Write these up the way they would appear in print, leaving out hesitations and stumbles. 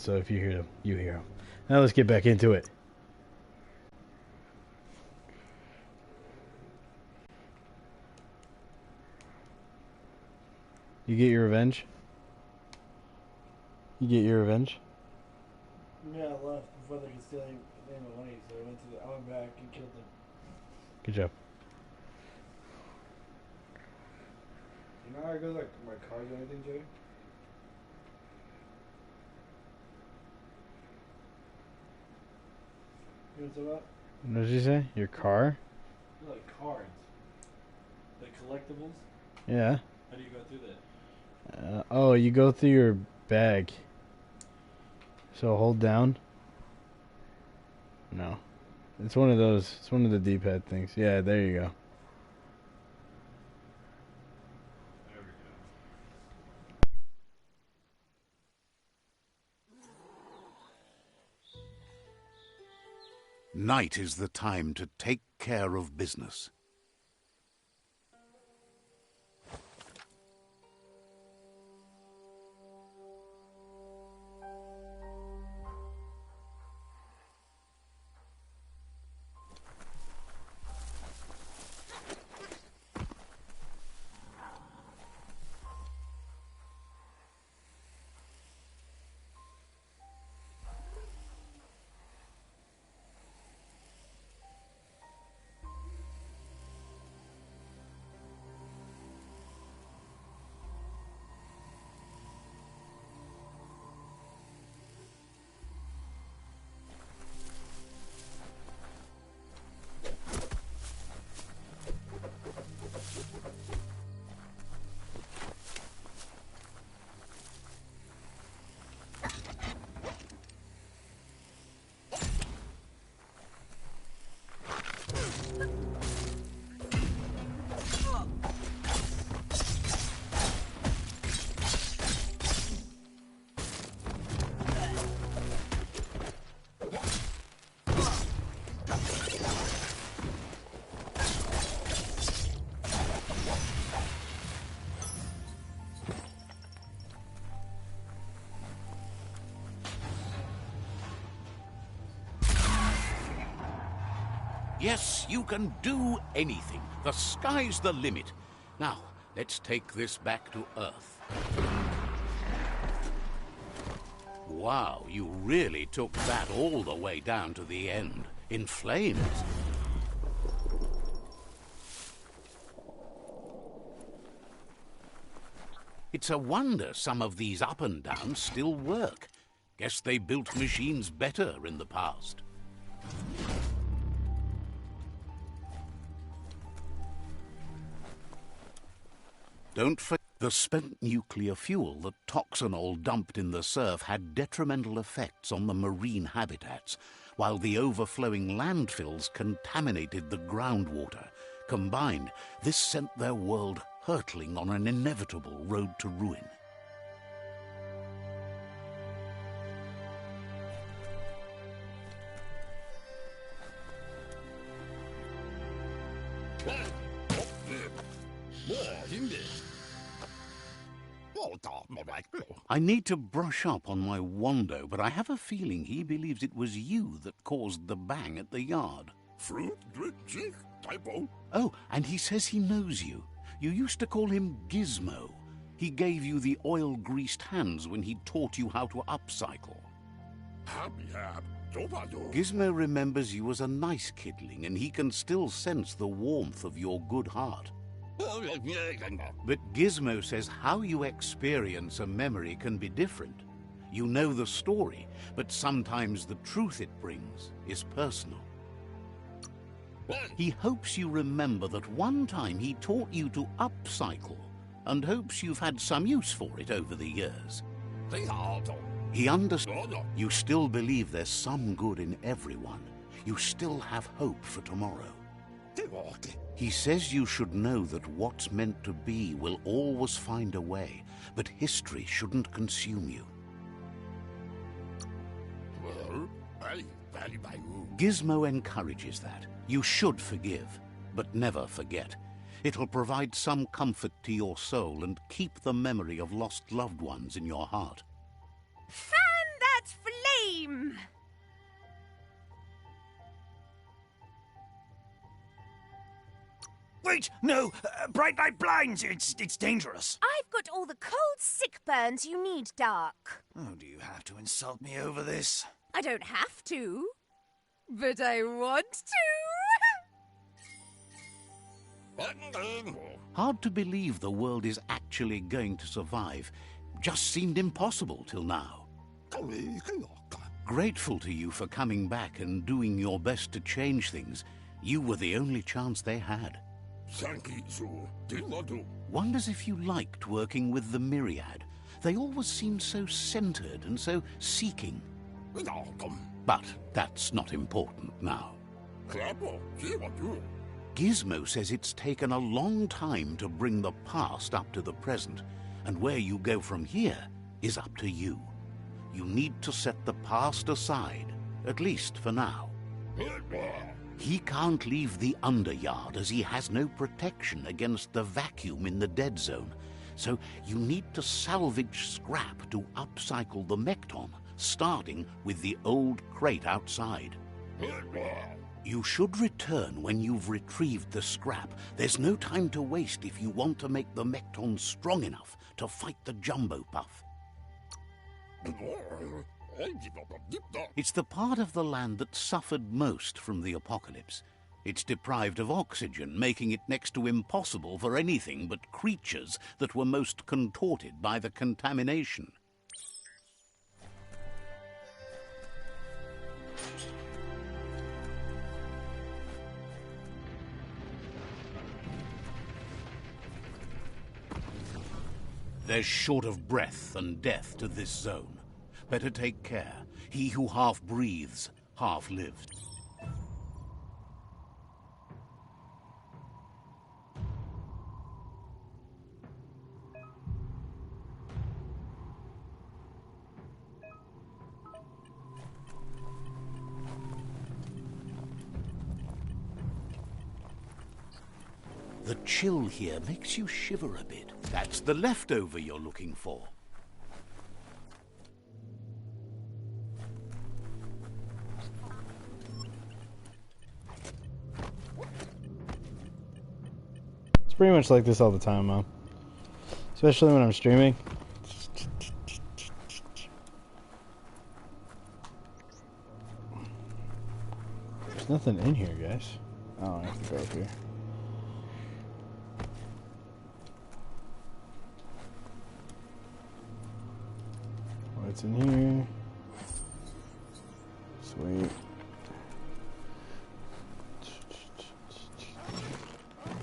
loud, so if you hear them, you hear them. Now let's get back into it. You get your revenge? You get your revenge? Yeah, I left before they could steal any of my money, so I went back and killed them. Good job. You know how it goes like my cars or anything, Jay? You know what's about? What did you say? Your car? They're like cards. Like collectibles. Yeah. How do you go through that? Oh, you go through your bag. So hold down. No. It's one of those. It's one of the D-pad things. Yeah, there you go. There we go. Night is the time to take care of business. Yes, you can do anything. The sky's the limit. Now, let's take this back to Earth. Wow, you really took that all the way down to the end. In flames. It's a wonder some of these up and downs still work. Guess they built machines better in the past. Don't forget, the spent nuclear fuel that Toxanol dumped in the surf had detrimental effects on the marine habitats, while the overflowing landfills contaminated the groundwater. Combined, this sent their world hurtling on an inevitable road to ruin. I need to brush up on my Wando, but I have a feeling he believes it was you that caused the bang at the yard. Oh, and he says he knows you. You used to call him Gizmo. He gave you the oil-greased hands when he taught you how to upcycle. Gizmo remembers you as a nice kidling, and he can still sense the warmth of your good heart. But Gizmo says how you experience a memory can be different. You know the story, but sometimes the truth it brings is personal. He hopes you remember that one time he taught you to upcycle, and hopes you've had some use for it over the years. He understands you still believe there's some good in everyone. You still have hope for tomorrow. He says you should know that what's meant to be will always find a way, but history shouldn't consume you. Gizmo encourages that. You should forgive, but never forget. It'll provide some comfort to your soul and keep the memory of lost loved ones in your heart. Fun! That's Wait, no! Bright light blinds! It's dangerous! I've got all the cold sick burns you need, Dark. Oh, do you have to insult me over this? I don't have to, but I want to. Hard to believe the world is actually going to survive. Just seemed impossible till now. Grateful to you for coming back and doing your best to change things. You were the only chance they had. Wonders if you liked working with the Myriad. They always seemed so centered and so seeking. But that's not important now. Gizmo says it's taken a long time to bring the past up to the present, and where you go from here is up to you. You need to set the past aside, at least for now. He can't leave the Underyard as he has no protection against the vacuum in the dead zone, so you need to salvage scrap to upcycle the Mekton, starting with the old crate outside. You should return when you've retrieved the scrap. There's no time to waste if you want to make the Mekton strong enough to fight the Jumbo Puff. It's the part of the land that suffered most from the apocalypse. It's deprived of oxygen, making it next to impossible for anything but creatures that were most contorted by the contamination. There's short of breath and death to this zone. Better take care. He who half breathes, half lives. The chill here makes you shiver a bit. That's the leftover you're looking for. It's pretty much like this all the time, Mom. Especially when I'm streaming. There's nothing in here, guys. Oh, I have to go up here. What's in here? Sweet.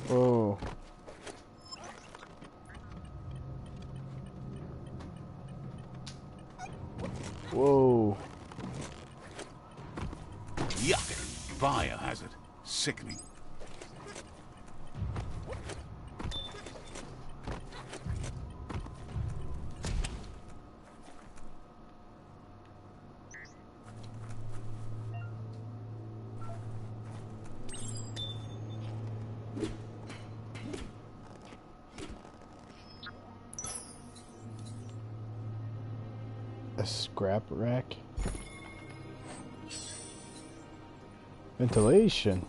Whoa. Whoa. Yuck! Biohazard. Sickening. A scrap rack. Ventilation.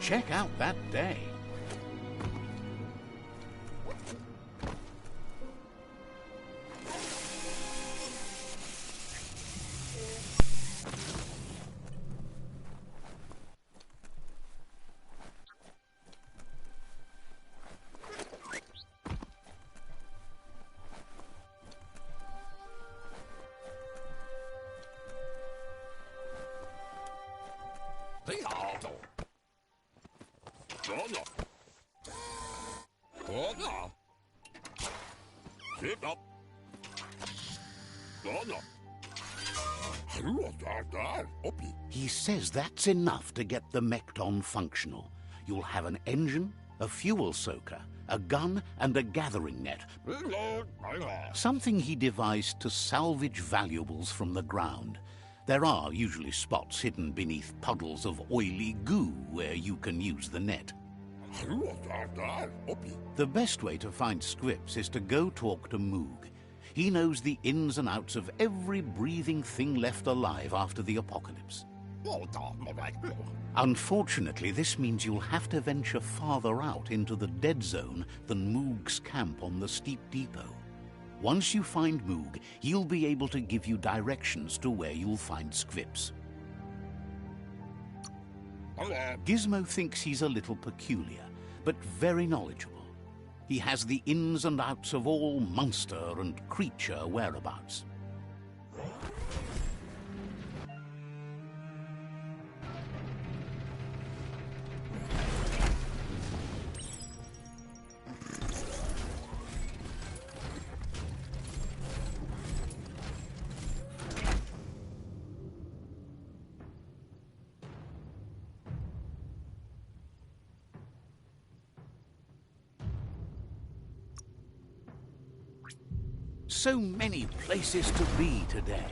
Check out that day. He says that's enough to get the Mekton functional. You'll have an engine, a fuel soaker, a gun, and a gathering net. Something he devised to salvage valuables from the ground. There are usually spots hidden beneath puddles of oily goo where you can use the net. The best way to find scripts is to go talk to Moog. He knows the ins and outs of every breathing thing left alive after the apocalypse. Unfortunately, this means you'll have to venture farther out into the dead zone than Moog's camp on the steep depot. Once you find Moog, he'll be able to give you directions to where you'll find scripts. Gizmo thinks he's a little peculiar, but very knowledgeable. He has the ins and outs of all monster and creature whereabouts. So many places to be today.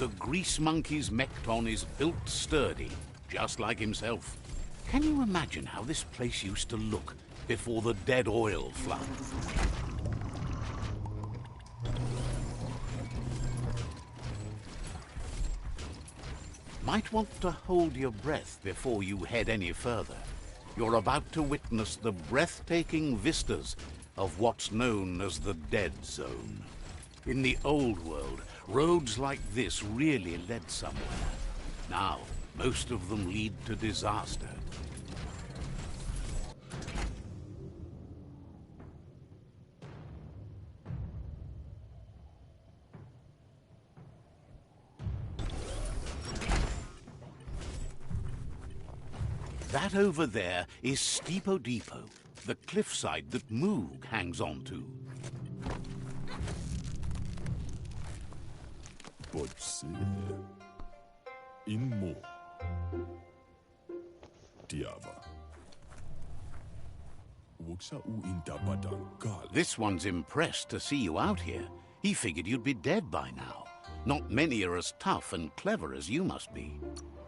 The Grease Monkey's Mekton is built sturdy, just like himself. Can you imagine how this place used to look before the dead oil flood? Might want to hold your breath before you head any further. You're about to witness the breathtaking vistas of what's known as the Dead Zone. In the old world, roads like this really led somewhere. Now, most of them lead to disaster. That over there is Steepo Depot, the cliffside that Moog hangs on to. Potse in mo Diava. Wuksa u intabadangkal. This one's impressed to see you out here. He figured you'd be dead by now. Not many are as tough and clever as you must be.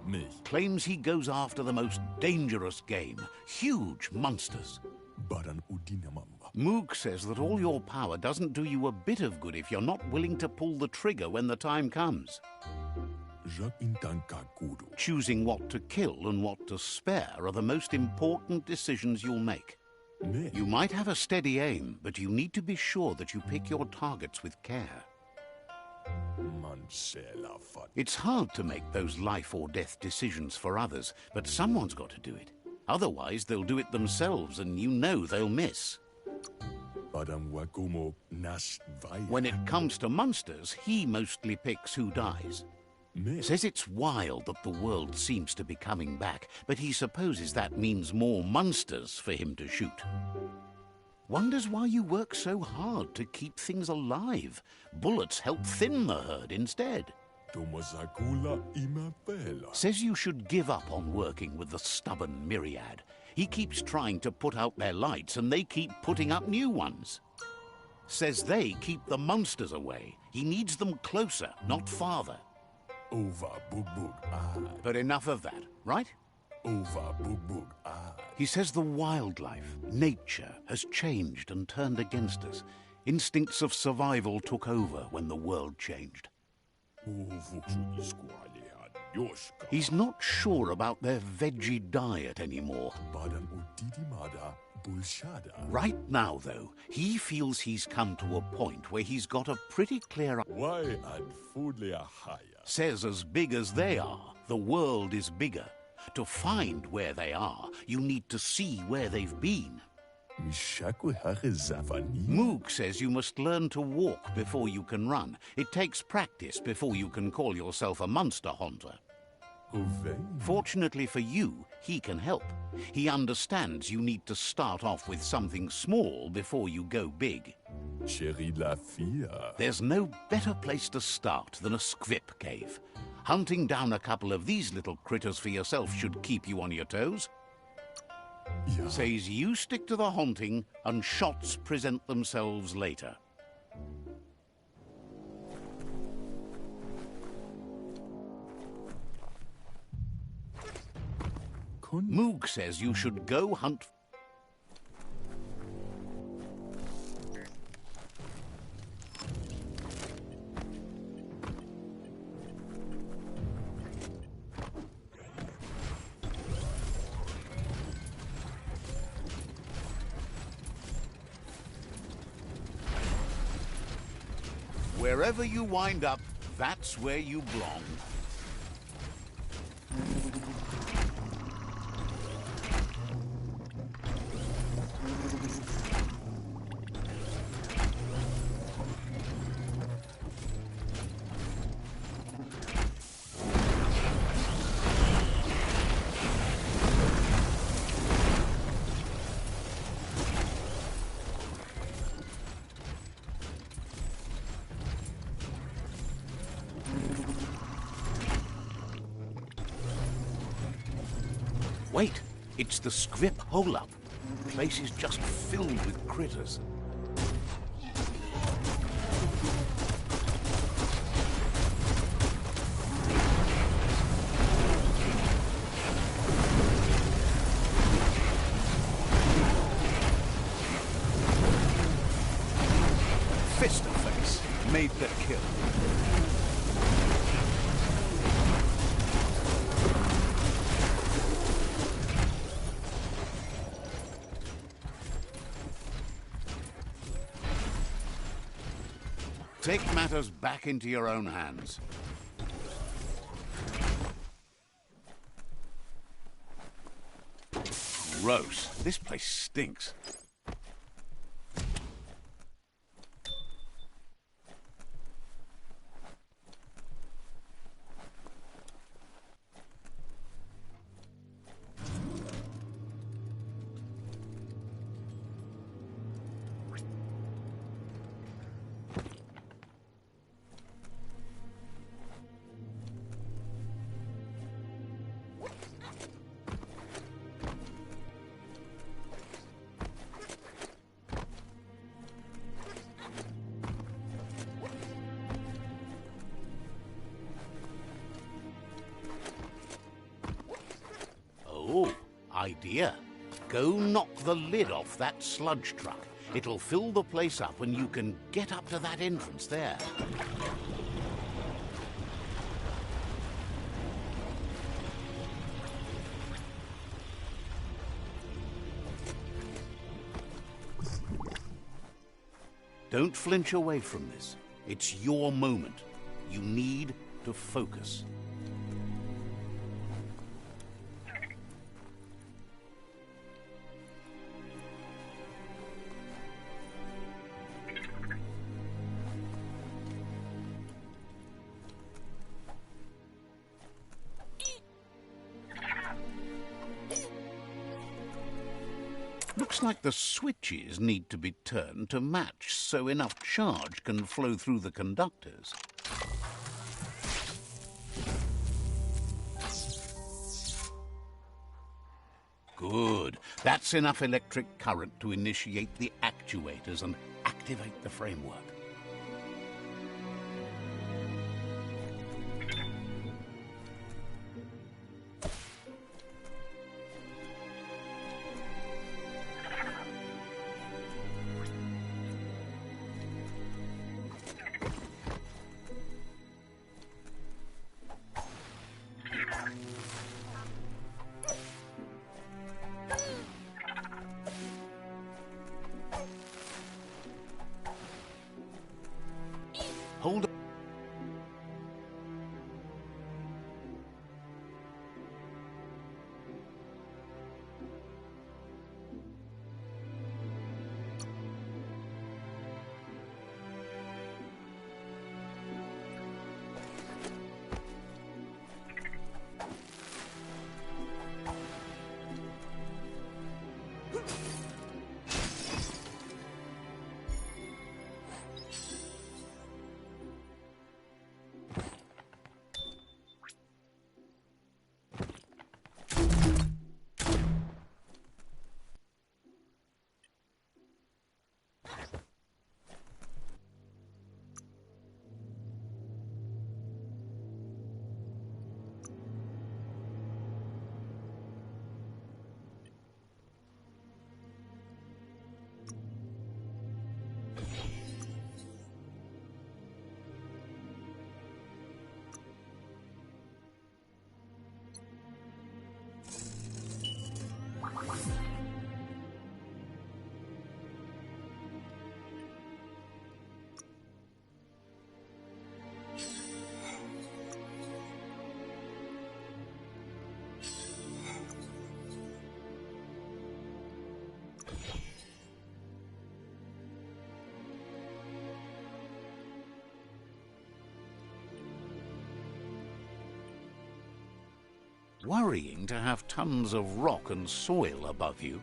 Me Claims he goes after the most dangerous game, huge monsters. baran udina mamba. Moog says that all your power doesn't do you a bit of good if you're not willing to pull the trigger when the time comes. Jak intanka kudu. Choosing what to kill and what to spare are the most important decisions you'll make. Me You might have a steady aim, but you need to be sure that you pick your targets with care. mansela fat. It's hard to make those life or death decisions for others, but someone's got to do it. Otherwise, they'll do it themselves, and you know they'll miss. Baran wakumo nas vaya. When it comes to monsters, he mostly picks who dies. Me Says it's wild that the world seems to be coming back, but he supposes that means more monsters for him to shoot. Wonders why you work so hard to keep things alive. Bullets help thin the herd instead. Tomasakula imapela. Says you should give up on working with the stubborn myriad. He keeps trying to put out their lights and they keep putting up new ones. Says they keep the monsters away. He needs them closer, not farther. Over bug bug eye. But enough of that, right? Over bug bug eye. He says the wildlife, nature, has changed and turned against us. Instincts of survival took over when the world changed. He's not sure about their veggie diet anymore. Right now, though, he feels he's come to a point where he's got a pretty clear... Says as big as they are, the world is bigger. To find where they are, you need to see where they've been. Moog says you must learn to walk before you can run. It takes practice before you can call yourself a monster hunter. Fortunately for you, he can help. He understands you need to start off with something small before you go big. There's no better place to start than a squip cave. Hunting down a couple of these little critters for yourself should keep you on your toes. Yeah. Says you stick to the hunting and shots present themselves later. Moog says you should go hunt... Wherever you wind up, that's where you belong. Wait, it's the scrip hole-up. The place is just filled with critters. Fist-to-face made the kill. Take matters back into your own hands. Gross. This place stinks. Oh, idea. Go knock the lid off that sludge truck. It'll fill the place up and you can get up to that entrance there. Don't flinch away from this. It's your moment. You need to focus. Looks like the switches need to be turned to match so enough charge can flow through the conductors. Good. That's enough electric current to initiate the actuators and activate the framework. Hold on. Worrying to have tons of rock and soil above you.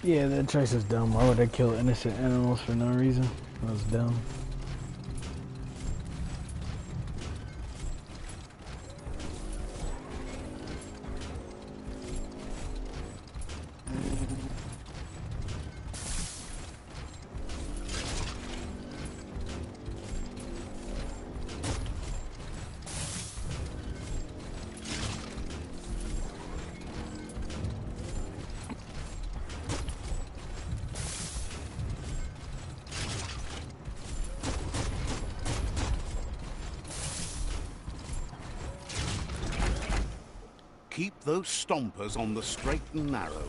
Yeah, that choice is dumb. Why would I kill innocent animals for no reason? That was dumb. Keep those stompers on the straight and narrow.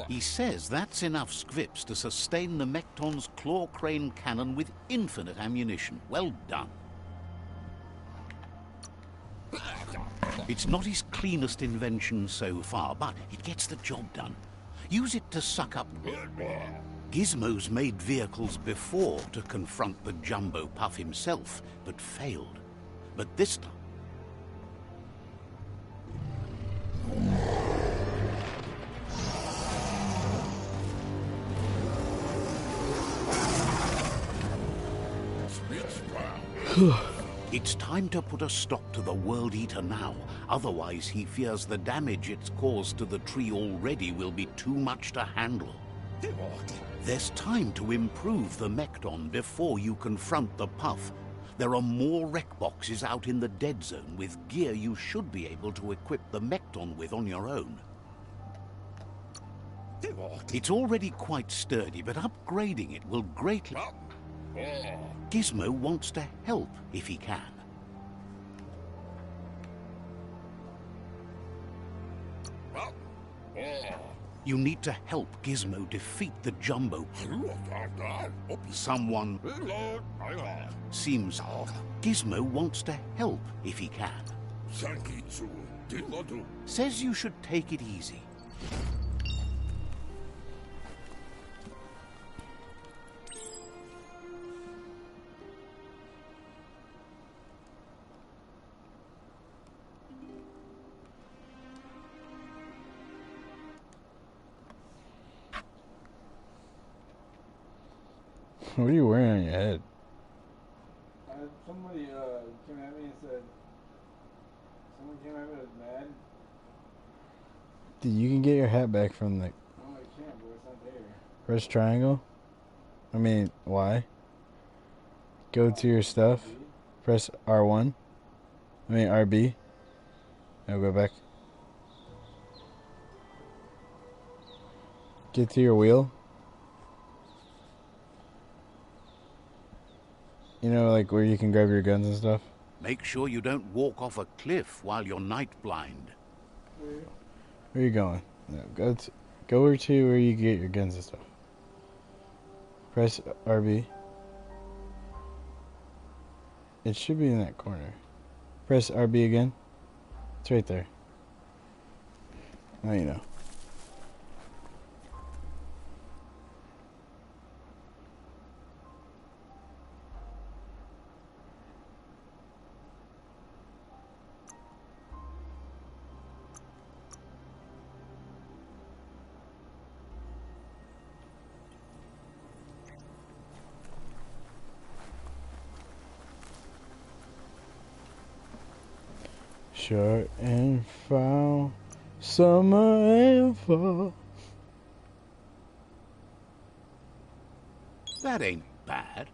He says that's enough scrips to sustain the Mekton's claw crane cannon with infinite ammunition. Well done. It's not his cleanest invention so far, but it gets the job done. Use it to suck up. Gizmo's made vehicles before to confront the Jumbo Puff himself, but failed. But this time... It's time to put a stop to the World Eater now. Otherwise, he fears the damage it's caused to the tree already will be too much to handle. There's time to improve the Mekton before you confront the Puff. There are more wreck boxes out in the dead zone with gear you should be able to equip the Mekton with on your own. It's already quite sturdy, but upgrading it will greatly... Gizmo wants to help if he can. You need to help Gizmo defeat the Jumbo. Someone seems Gizmo wants to help if he can. Says you should take it easy. What are you wearing on your head? Somebody came at me and said, someone came at me and was mad. Dude, you can get your hat back from the... No, I can't, bro. It's not there. Press triangle. I mean, Y. Go to your stuff. Press R1. I mean, RB. Now go back. Get to your wheel. You know, like where you can grab your guns and stuff? Make sure you don't walk off a cliff while you're night blind. Where are you going? No, go over to where you get your guns and stuff. Press RB. It should be in that corner. Press RB again. It's right there. Now you know. Short and foul, summer and fall. That ain't bad.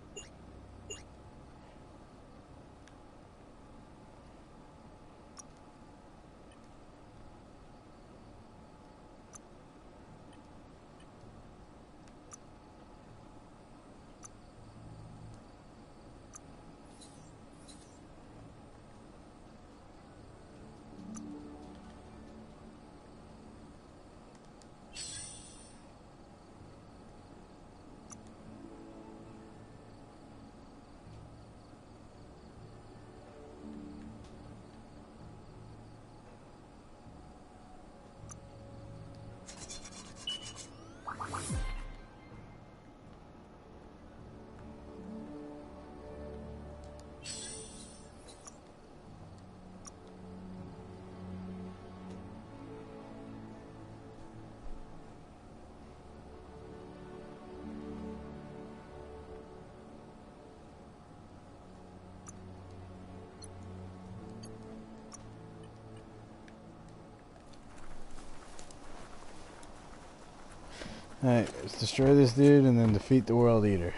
Alright, let's destroy this dude and then defeat the World Eater.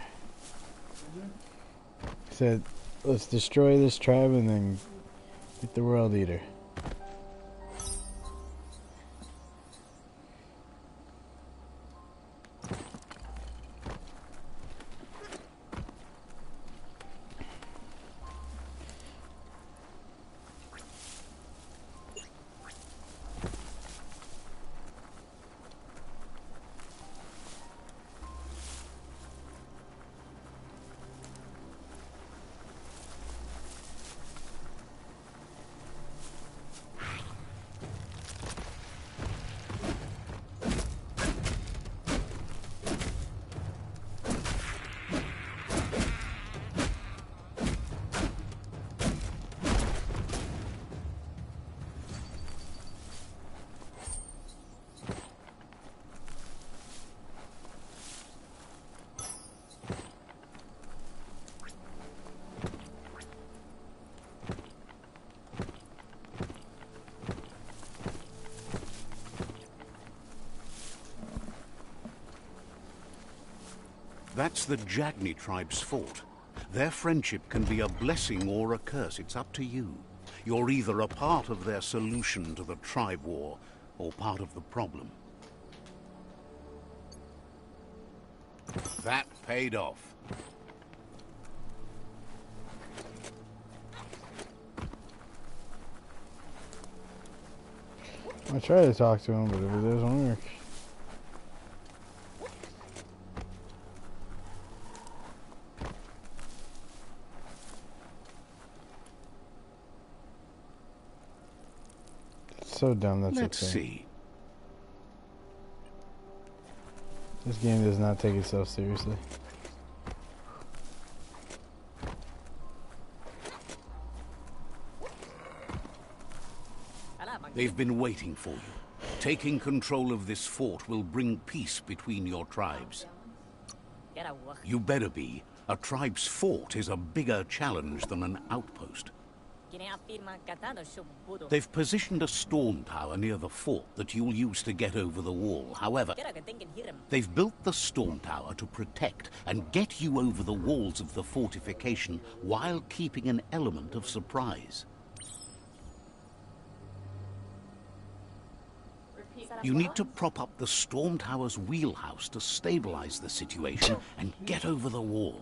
Said, let's destroy this tribe and then get the world eater. That's the Jagni tribe's fort. Their friendship can be a blessing or a curse. It's up to you. You're either a part of their solution to the tribe war, or part of the problem. That paid off. I try to talk to him, but if it doesn't work. It's so dumb, that's Let's the thing. see. This game does not take itself seriously. They've been waiting for you. Taking control of this fort will bring peace between your tribes. You better be. A tribe's fort is a bigger challenge than an outpost. They've positioned a storm tower near the fort that you'll use to get over the wall. However, they've built the storm tower to protect and get you over the walls of the fortification while keeping an element of surprise. You need to prop up the storm tower's wheelhouse to stabilize the situation and get over the wall.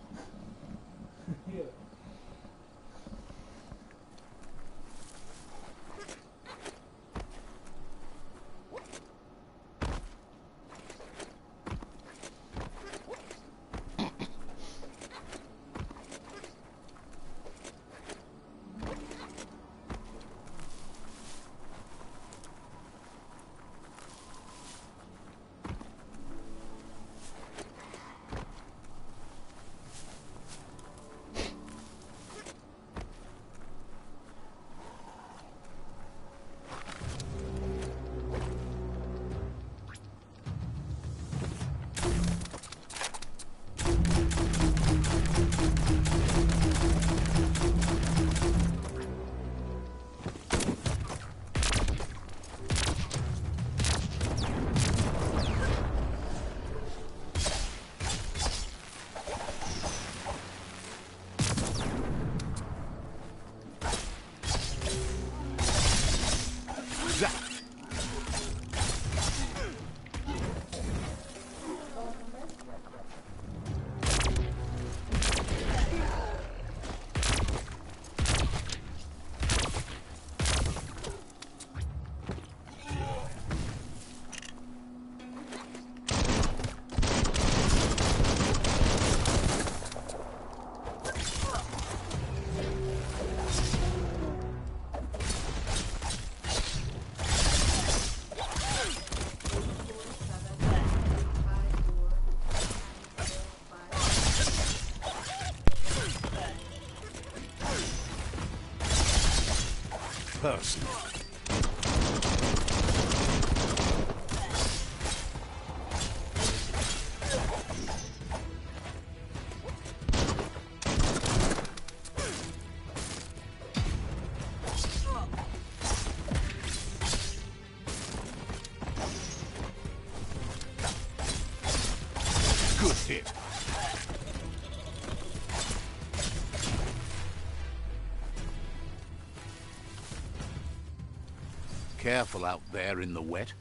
Person. Good hit. Careful out there in the wet.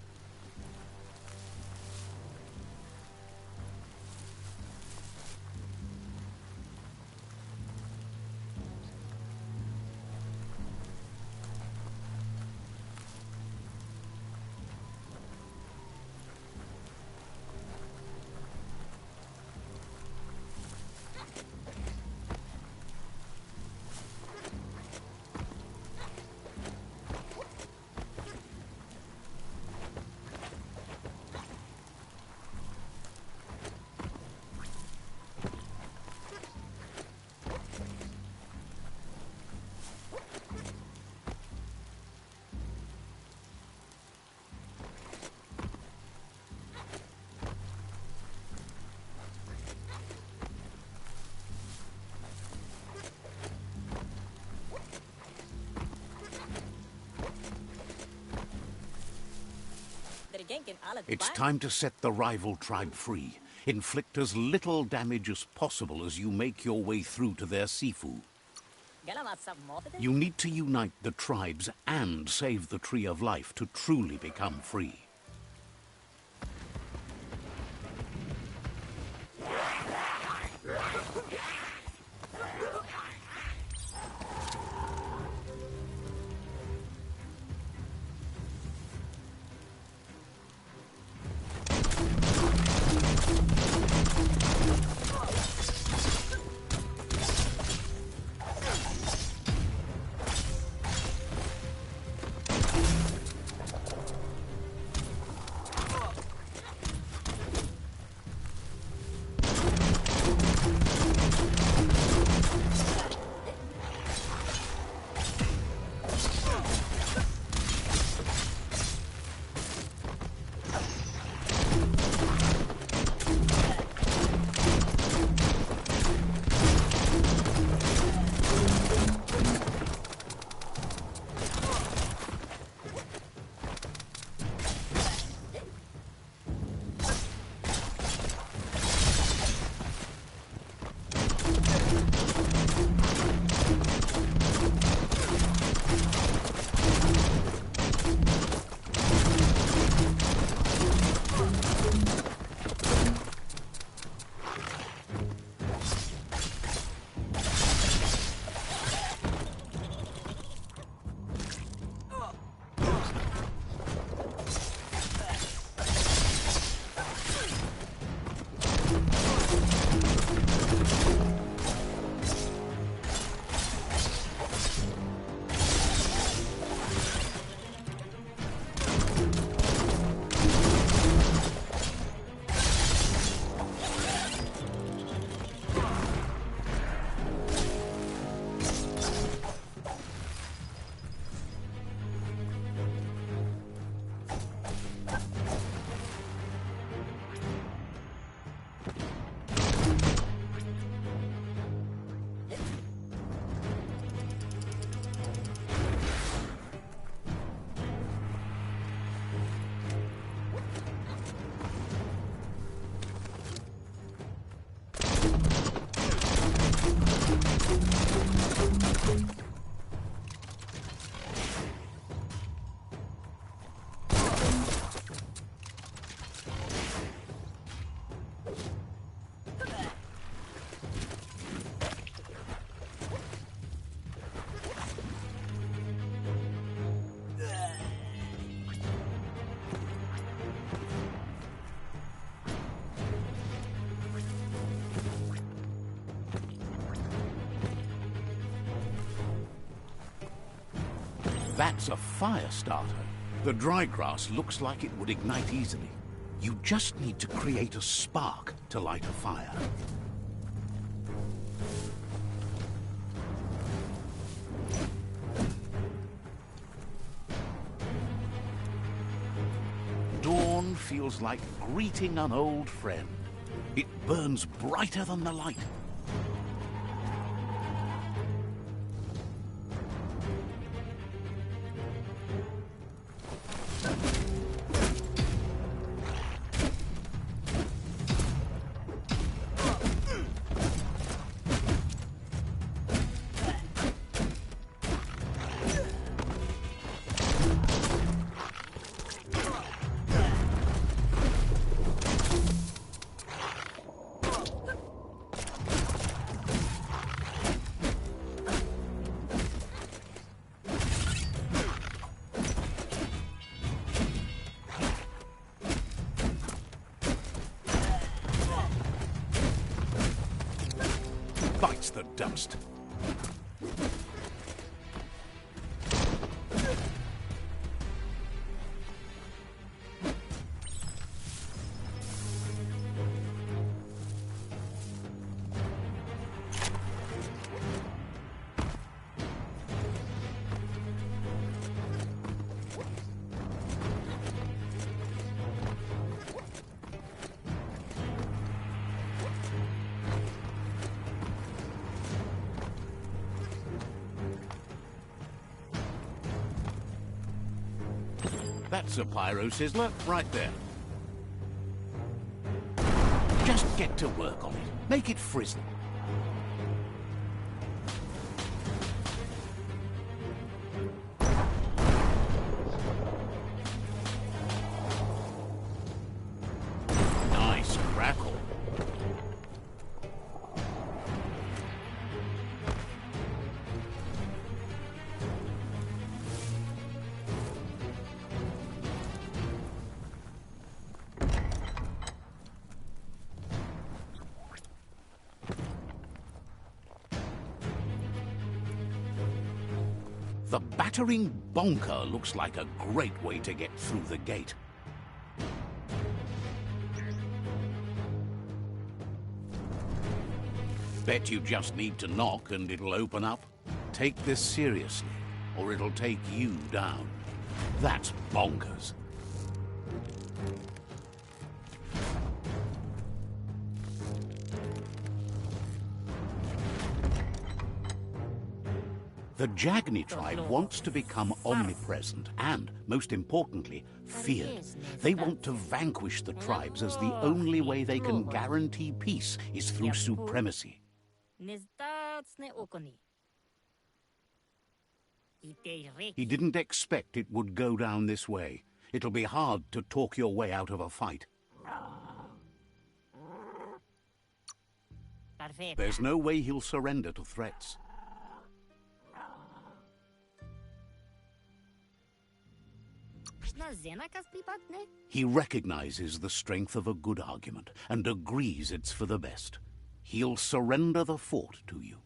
It's time to set the rival tribe free. Inflict as little damage as possible as you make your way through to their Sifu. You need to unite the tribes and save the Tree of Life to truly become free. That's a fire starter. The dry grass looks like it would ignite easily. You just need to create a spark to light a fire. Dawn feels like greeting an old friend. It burns brighter than the light. dust. That's a pyro sizzler right there. Just get to work on it. Make it frizzle. Nice crackle. The battering bonker looks like a great way to get through the gate. Bet you just need to knock and it'll open up. Take this seriously, or it'll take you down. That's bonkers. The Jagni tribe wants to become omnipresent and, most importantly, feared. They want to vanquish the tribes as the only way they can guarantee peace is through supremacy. He didn't expect it would go down this way. It'll be hard to talk your way out of a fight. There's no way he'll surrender to threats. He recognizes the strength of a good argument and agrees it's for the best. He'll surrender the fort to you.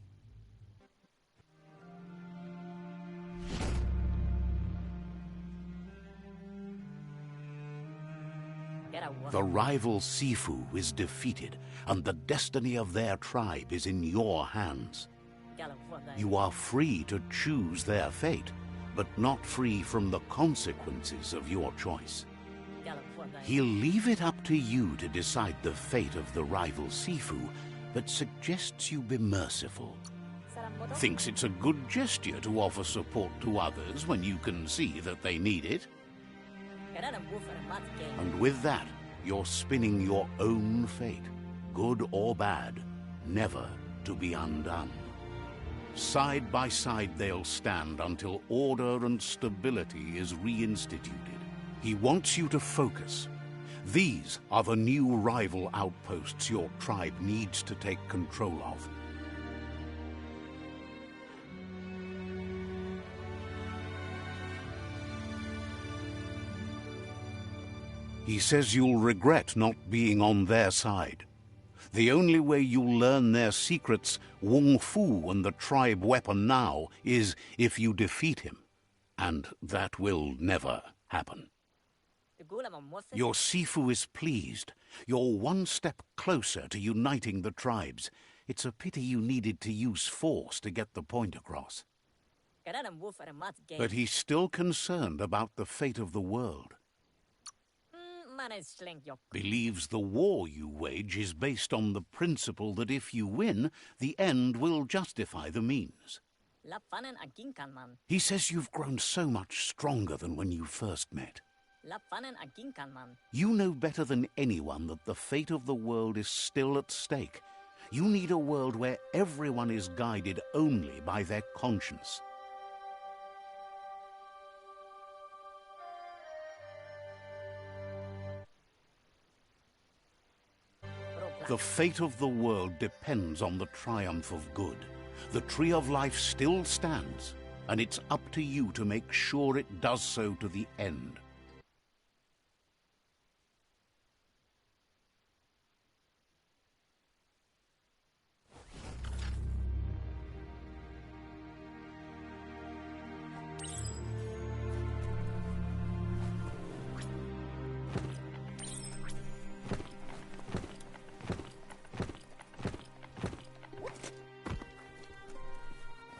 The rival Sifu is defeated, and the destiny of their tribe is in your hands. You are free to choose their fate, but not free from the consequences of your choice. He'll leave it up to you to decide the fate of the rival Sifu, but suggests you be merciful. Thinks it's a good gesture to offer support to others when you can see that they need it. And with that, you're spinning your own fate, good or bad, never to be undone. Side by side they'll stand until order and stability is reinstituted. He wants you to focus. These are the new rival outposts your tribe needs to take control of. He says you'll regret not being on their side. The only way you'll learn their secrets, Wung Fu and the tribe weapon now, is if you defeat him. And that will never happen. Your Sifu is pleased. You're one step closer to uniting the tribes. It's a pity you needed to use force to get the point across. But he's still concerned about the fate of the world. Believes the war you wage is based on the principle that if you win, the end will justify the means. He says you've grown so much stronger than when you first met. You know better than anyone that the fate of the world is still at stake. You need a world where everyone is guided only by their conscience. The fate of the world depends on the triumph of good. The tree of life still stands, and it's up to you to make sure it does so to the end.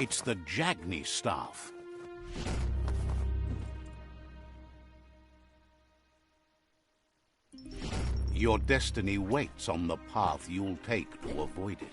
It's the Jagni staff. Your destiny waits on the path you'll take to avoid it.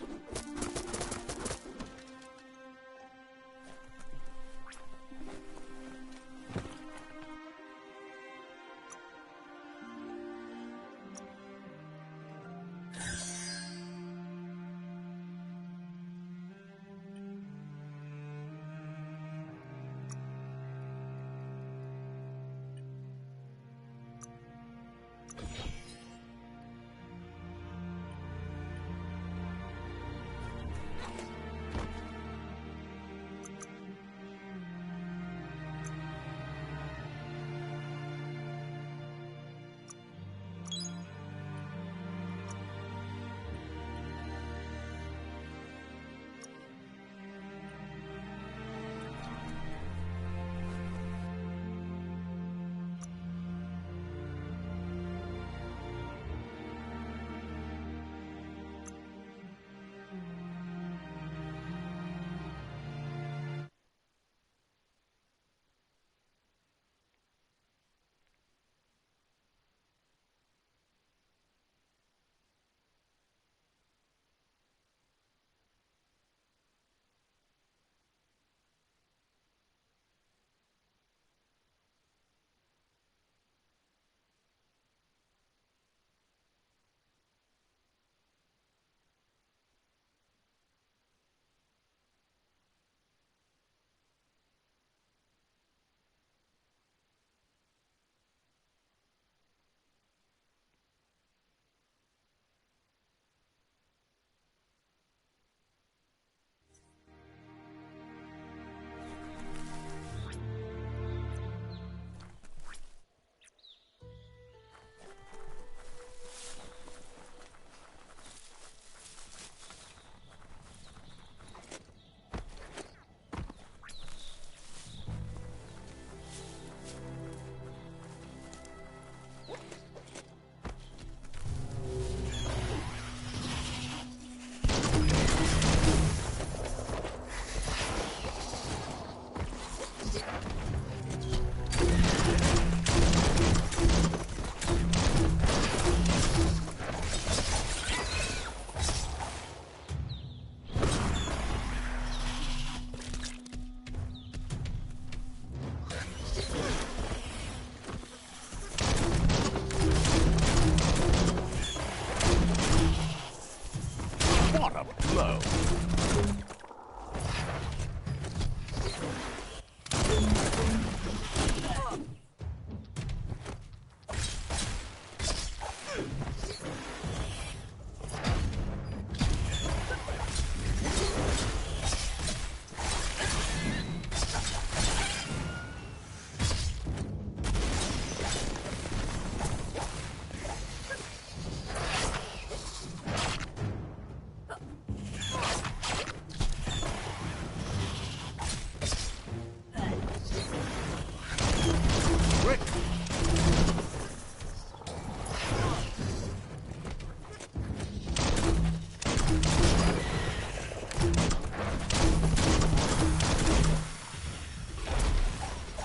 What a blow!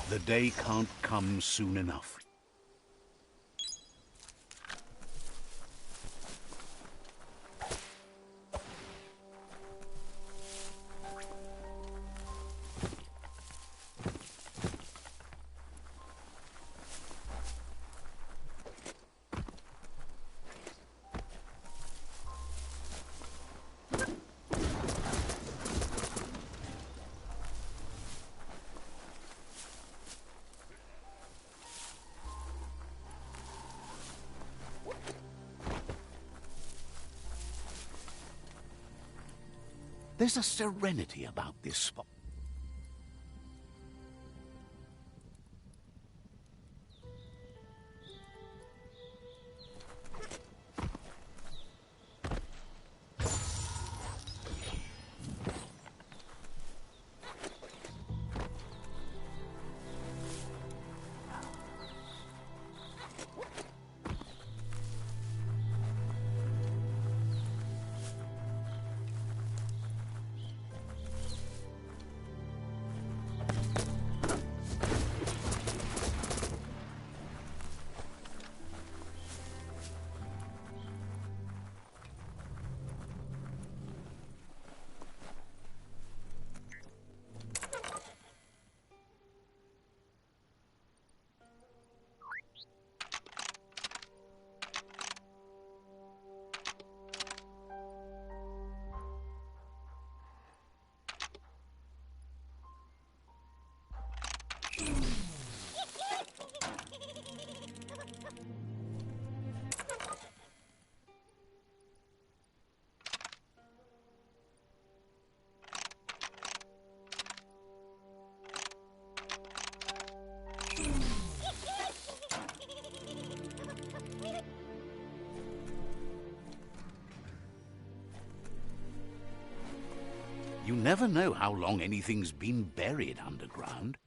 The day can't come soon enough. There's a serenity about this spot. You never know how long anything's been buried underground.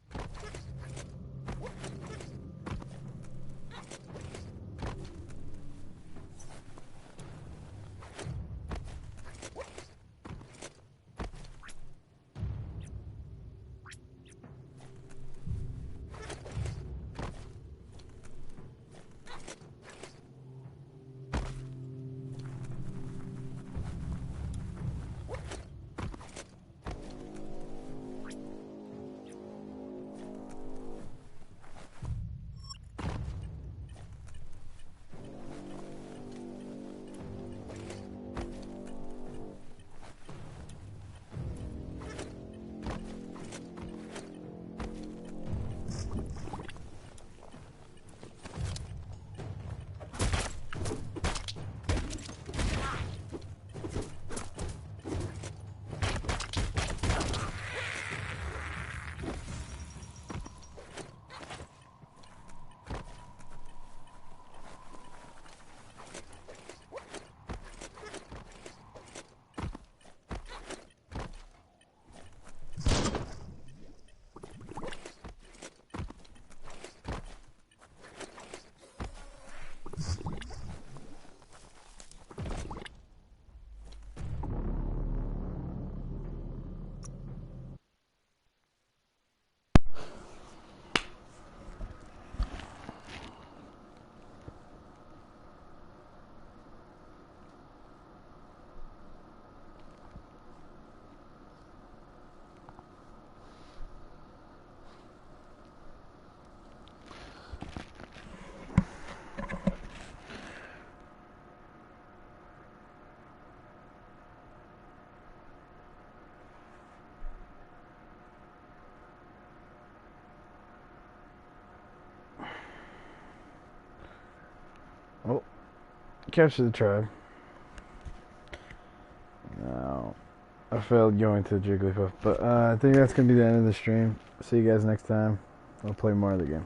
Oh, capture the tribe. Now, I failed going to Jigglypuff, but I think that's going to be the end of the stream. See you guys next time. I'll play more of the game.